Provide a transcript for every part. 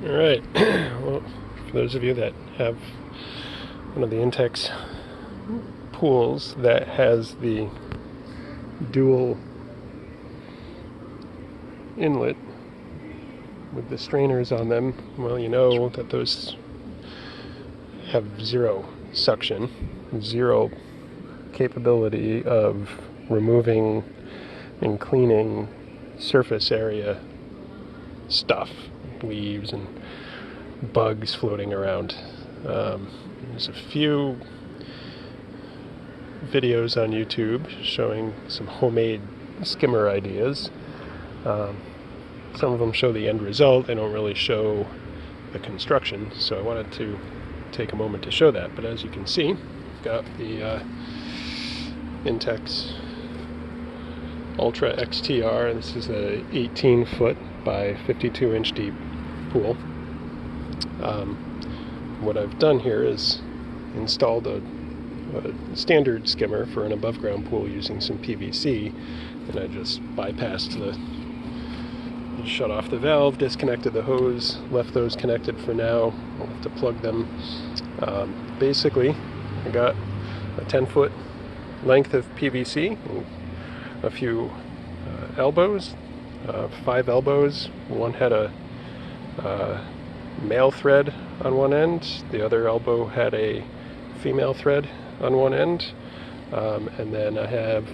Alright, well, for those of you that have one of the Intex pools that has the dual inlet with the strainers on them, well, you know that those have zero suction, zero capability of removing and cleaning surface area stuff, leaves and bugs floating around. There's a few videos on YouTube showing some homemade skimmer ideas. Some of them show the end result, they don't really show the construction, so I wanted to take a moment to show that. But as you can see, I've got the Intex Ultra XTR. This is a 18-foot by 52-inch deep pool. What I've done here is installed a standard skimmer for an above ground pool using some PVC, and I just bypassed shut off the valve, disconnected the hose, left those connected for now. I'll have to plug them. Basically, I got a 10-foot length of PVC, a few elbows, 5 elbows. One had a male thread on one end, the other elbow had a female thread on one end, and then I have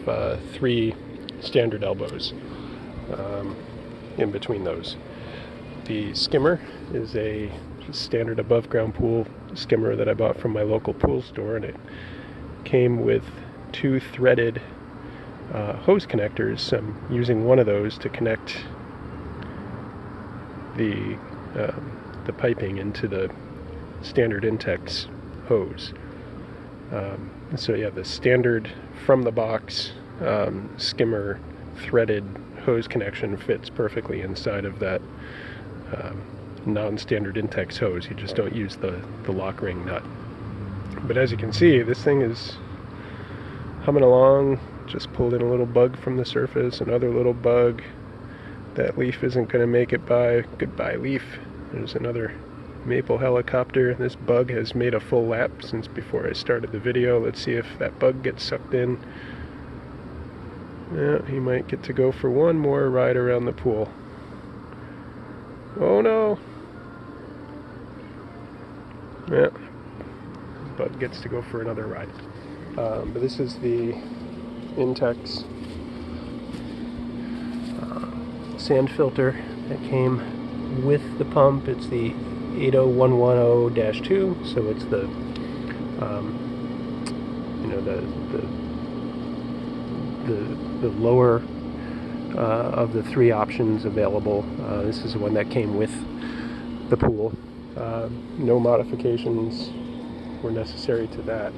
3 standard elbows in between those. The skimmer is a standard above ground pool skimmer that I bought from my local pool store, and it came with 2 threaded hose connectors. I'm using one of those to connect the piping into the standard Intex hose. So yeah, the standard from the box skimmer threaded hose connection fits perfectly inside of that non-standard Intex hose. You just don't use the lock ring nut. But as you can see, this thing is humming along. Just pulled in a little bug from the surface, another little bug. That leaf isn't going to make it by. Goodbye, leaf. There's another maple helicopter. This bug has made a full lap since before I started the video. Let's see if that bug gets sucked in. Yeah, he might get to go for one more ride around the pool. Oh no! Yeah, bug gets to go for another ride. But this is the Intex sand filter that came with the pump. It's the 80110-2, so it's the the lower of the 3 options available. This is the one that came with the pool. No modifications were necessary to that.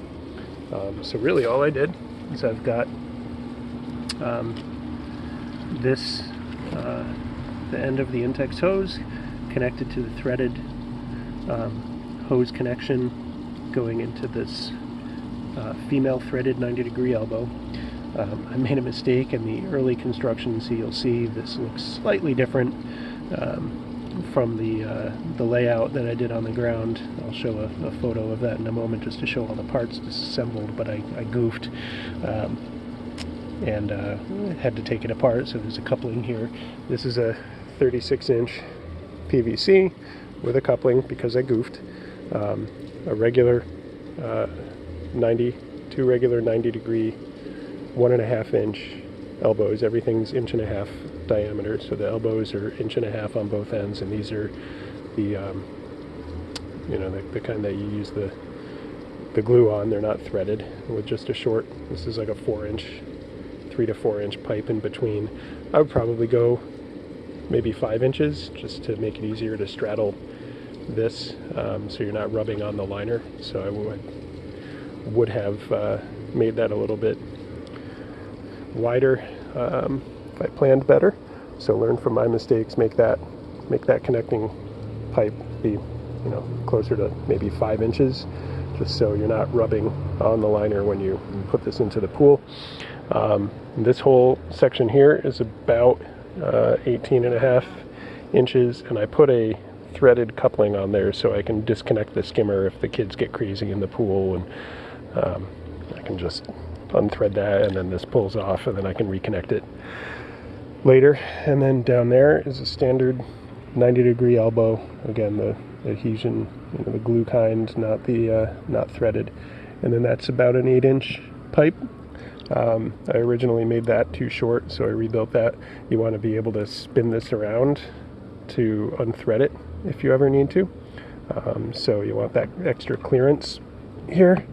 So really all I did is I've got this the end of the Intex hose connected to the threaded hose connection going into this female threaded 90-degree elbow. I made a mistake in the early construction, so you'll see this looks slightly different from the layout that I did on the ground. I'll show a photo of that in a moment just to show all the parts disassembled, but I goofed and had to take it apart, so there's a coupling here. This is a 36-inch PVC with a coupling because I goofed. A regular 2 regular 90-degree 1.5-inch elbows. Everything's 1.5 inch diameter, so the elbows are 1.5 inch on both ends, and these are the the kind that you use the glue on. They're not threaded, with just a short. This is like a 3 to 4 inch pipe in between. I would probably go maybe 5 inches just to make it easier to straddle this, so you're not rubbing on the liner. So I would have made that a little bit wider if I planned better. So learn from my mistakes, make that connecting pipe be closer to maybe 5 inches, just so you're not rubbing on the liner when you put this into the pool. This whole section here is about 18.5 inches, and I put a threaded coupling on there, so I can disconnect the skimmer if the kids get crazy in the pool, and I can just unthread that, and then this pulls off, and then I can reconnect it later. And then down there is a standard 90-degree elbow. Again, the adhesion, the glue kind, not the not threaded. And then that's about an 8-inch pipe. I originally made that too short, so I rebuilt that. You want to be able to spin this around to unthread it if you ever need to. So you want that extra clearance here.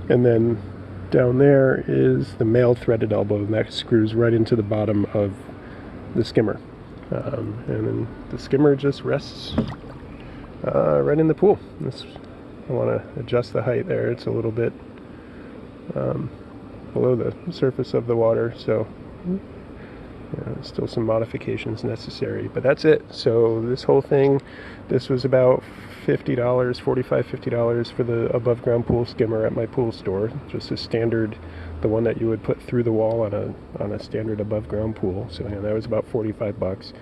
And then down there is the male threaded elbow, and that screws right into the bottom of the skimmer. And then the skimmer just rests right in the pool. I want to adjust the height there. It's a little bit below the surface of the water, so still some modifications necessary, but that's it. So this whole thing, this was about $50, $45-$50 for the above ground pool skimmer at my pool store. Just a standard, the one that you would put through the wall on a standard above ground pool. So that was about 45 bucks.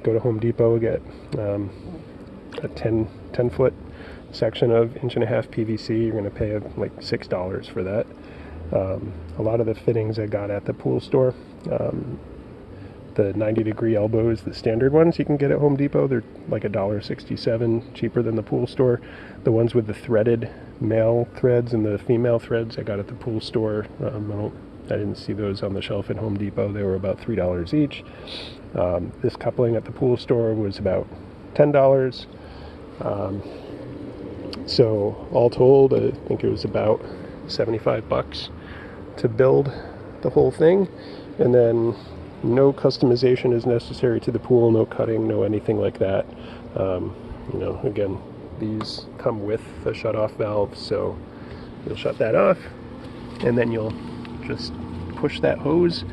Go to Home Depot, get a 10 foot section of 1.5 PVC. You're going to pay like $6 for that. A lot of the fittings I got at the pool store, the 90-degree elbows, the standard ones you can get at Home Depot, they're like $1.67 cheaper than the pool store. The ones with the threaded male threads and the female threads I got at the pool store. I didn't see those on the shelf at Home Depot. They were about $3 each. This coupling at the pool store was about $10. So all told, I think it was about 75 bucks to build the whole thing. And then no customization is necessary to the pool, no cutting, no anything like that. Again, these come with a shut-off valve, so you'll shut that off, and then you'll just push that hose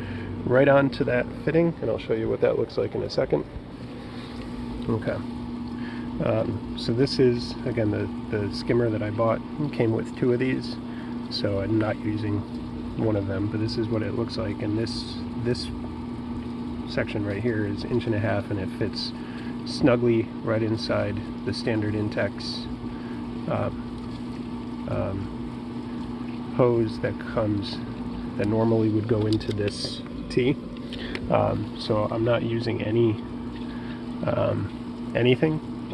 right onto that fitting, and I'll show you what that looks like in a second. Okay. So this is, again, the skimmer that I bought came with 2 of these, so I'm not using one of them, but this is what it looks like. And this section right here is 1.5 inches, and it fits snugly right inside the standard Intex hose that normally would go into this T. So I'm not using anything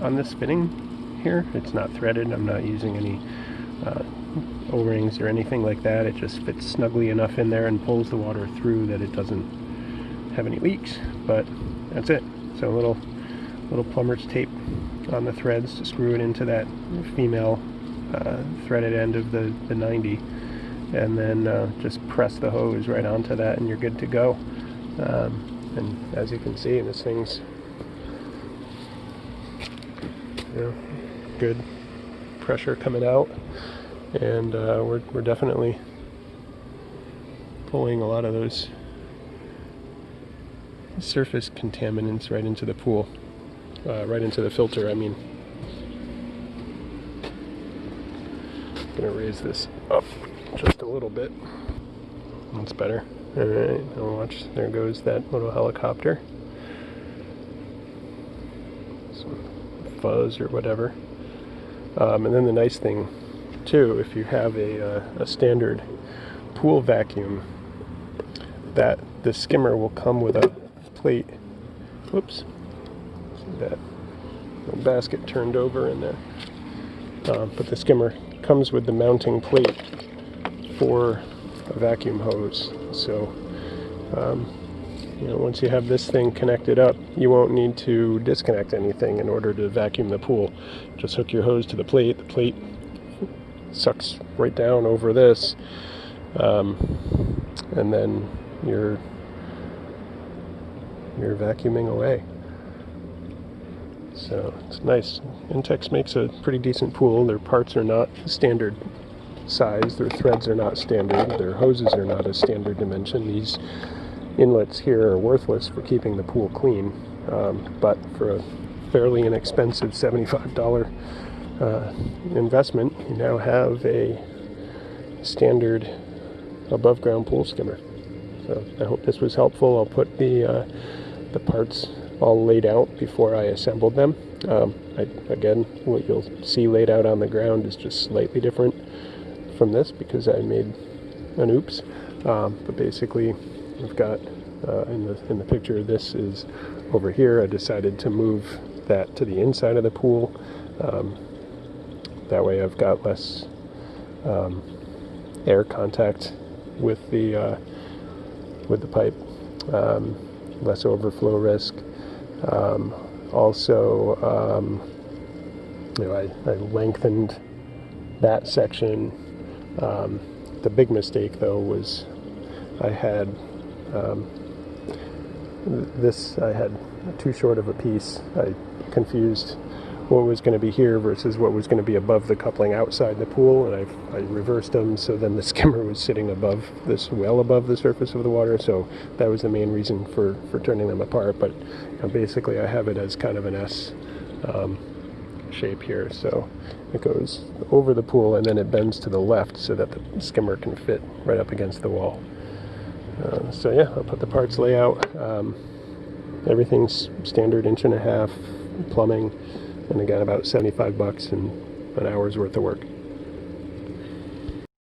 on this fitting here. It's not threaded. I'm not using any O-rings or anything like that. It just fits snugly enough in there and pulls the water through that it doesn't have any leaks, but that's it. So a little plumber's tape on the threads to screw it into that female threaded end of the 90, and then just press the hose right onto that, and you're good to go. And as you can see, this thing's good pressure coming out, and we're definitely pulling a lot of those surface contaminants right into the pool, right into the filter. I mean, I'm gonna raise this up just a little bit. That's better. All right, now watch. There goes that little helicopter. Some fuzz or whatever. And then the nice thing too, if you have a standard pool vacuum, that the skimmer will come with a plate. Whoops. See that little basket turned over in there. But the skimmer comes with the mounting plate for a vacuum hose. So once you have this thing connected up, you won't need to disconnect anything in order to vacuum the pool. Just hook your hose to the plate. The plate sucks right down over this, and then you're vacuuming away. So it's nice. Intex makes a pretty decent pool. Their parts are not standard size. Their threads are not standard. Their hoses are not a standard dimension. These inlets here are worthless for keeping the pool clean, but for a fairly inexpensive $75 investment, you now have a standard above ground pool skimmer. So I hope this was helpful. I'll put the parts all laid out before I assembled them. Again, what you'll see laid out on the ground is just slightly different from this because I made an oops. But basically, I've got in the picture, this is over here. I decided to move that to the inside of the pool. That way I've got less air contact with the pipe, less overflow risk. Also, I lengthened that section. The big mistake, though, was I had I had too short of a piece. I confused what was going to be here versus what was going to be above the coupling outside the pool, and I reversed them, so then the skimmer was sitting above this, well above the surface of the water, so that was the main reason for turning them apart. But basically I have it as kind of an S shape here, so it goes over the pool and then it bends to the left so that the skimmer can fit right up against the wall. So yeah, I'll put the parts layout. Everything's standard 1.5 inch plumbing, and again about $75 and an hour's worth of work.